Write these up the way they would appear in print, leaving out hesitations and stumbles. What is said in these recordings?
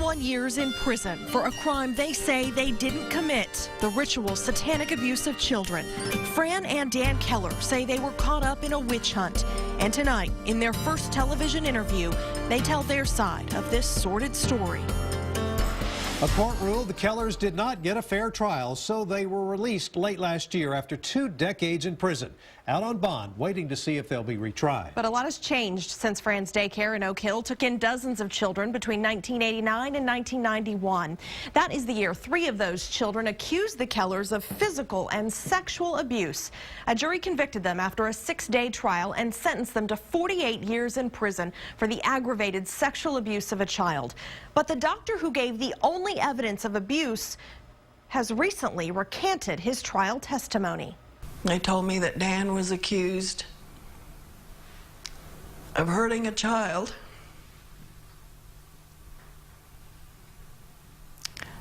21 years in prison for a crime they say they didn't commit, the ritual satanic abuse of children. Fran and Dan Keller say they were caught up in a witch hunt. And tonight, in their first television interview, they tell their side of this sordid story. A court ruled the Kellers did not get a fair trial, so they were released late last year after 2 decades in prison, out on bond, waiting to see if they'll be retried. But a lot has changed since Fran's daycare in Oak Hill took in dozens of children between 1989 and 1991. That is the year 3 of those children accused the Kellers of physical and sexual abuse. A jury convicted them after a 6-day trial and sentenced them to 48 years in prison for the aggravated sexual abuse of a child. But the doctor who gave the only evidence of abuse has recently recanted his trial testimony. They told me that Dan was accused of hurting a child.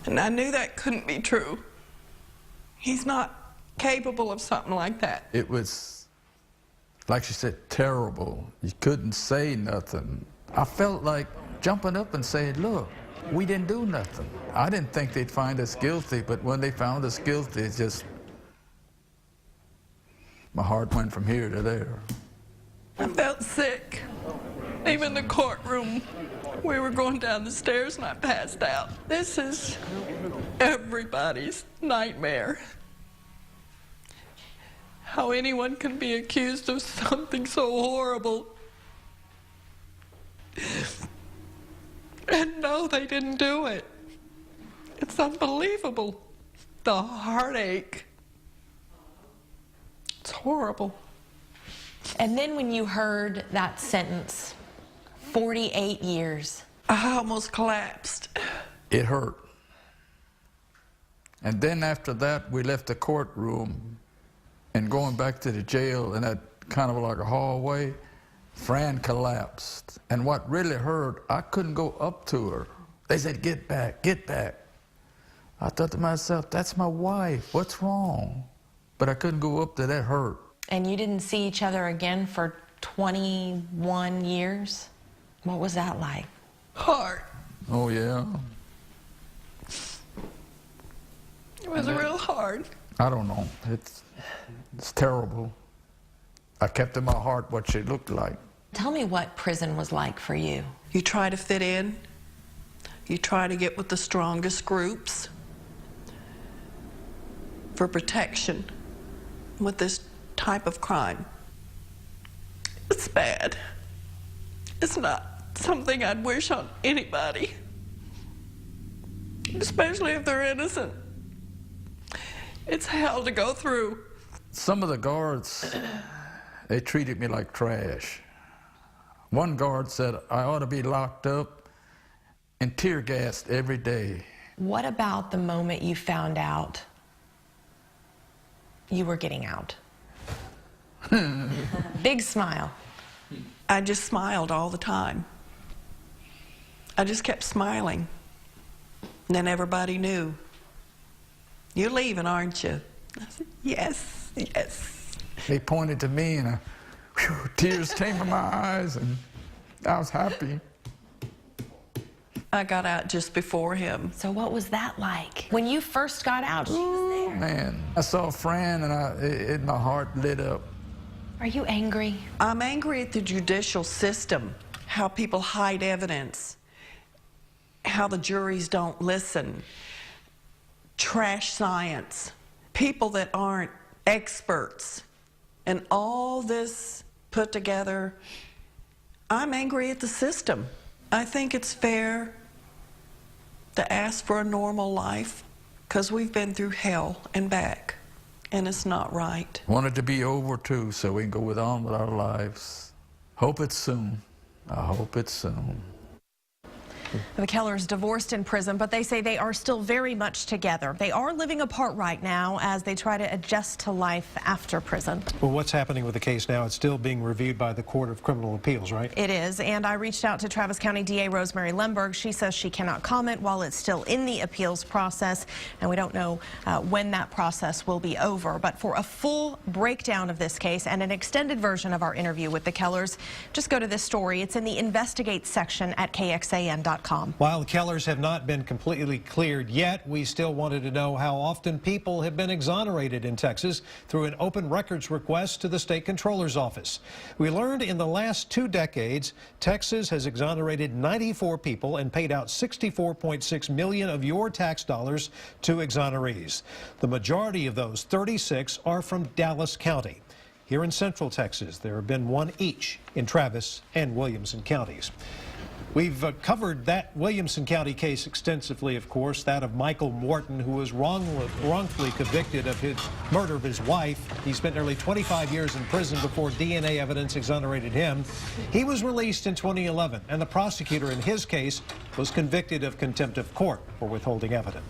And I knew that couldn't be true. He's not capable of something like that. It was, like she said, terrible. You couldn't say nothing. I felt like jumping up and saying, look, we didn't do nothing. I didn't think they'd find us guilty, but when they found us guilty, it just, my heart went from here to there. I felt sick. Even in the courtroom, we were going down the stairs and I passed out. This is everybody's nightmare. How anyone can be accused of something so horrible and no, they didn't do it. It's unbelievable. The heartache. It's horrible. And then when you heard that sentence, 48 years. I almost collapsed. It hurt. And then after that, we left the courtroom and going back to the jail in that kind of like a hallway, Fran collapsed. And what really hurt, I couldn't go up to her. They said, get back, get back. I thought to myself, that's my wife, what's wrong? But I couldn't go up there, that hurt. And you didn't see each other again for 21 years? What was that like? Hard. Oh, yeah. It was real hard. I don't know. It's terrible. I kept in my heart what she looked like. Tell me what prison was like for you. You try to fit in. You try to get with the strongest groups for protection with this type of crime. It's bad. It's not something I'd wish on anybody, especially if they're innocent. It's hell to go through. Some of the guards, they treated me like trash. One guard said I ought to be locked up and tear gassed every day. What about the moment you found out you were getting out? Big smile. I just smiled all the time. I just kept smiling. And then everybody knew. You're leaving, aren't you? I said, yes, yes. They pointed to me and tears came from my eyes and I was happy. I got out just before him. So what was that like? When you first got out, she was there. Man, I saw Fran and my heart lit up. Are you angry? I'm angry at the judicial system, how people hide evidence, how the juries don't listen, trash science, people that aren't experts, and all this put together. I'm angry at the system. I think it's fair to ask for a normal life because we've been through hell and back, and it's not right. Want it to be over too so we can go on with our lives. Hope it's soon. I hope it's soon. The Kellers divorced in prison, but they say they are still very much together. They are living apart right now as they try to adjust to life after prison. Well, what's happening with the case now? It's still being reviewed by the Court of Criminal Appeals, right? It is, and I reached out to Travis County DA Rosemary Lemberg. She says she cannot comment while it's still in the appeals process, and we don't know when that process will be over. But for a full breakdown of this case and an extended version of our interview with the Kellers, just go to this story. It's in the Investigate section at KXAN.com. WTHI-TV.com. While the Kellers have not been completely cleared yet, we still wanted to know how often people have been exonerated in Texas through an open records request to the state controller's office. We learned in the last 2 decades, Texas has exonerated 94 people and paid out $64.6 million of your tax dollars to exonerees. The majority of those, 36, are from Dallas County. Here in Central Texas, there have been 1 each in Travis and Williamson counties. We've covered that Williamson County case extensively, of course, that of Michael Morton, who was wrongfully convicted of his murder of his wife. He spent nearly 25 years in prison before DNA evidence exonerated him. He was released in 2011, and the prosecutor in his case was convicted of contempt of court for withholding evidence.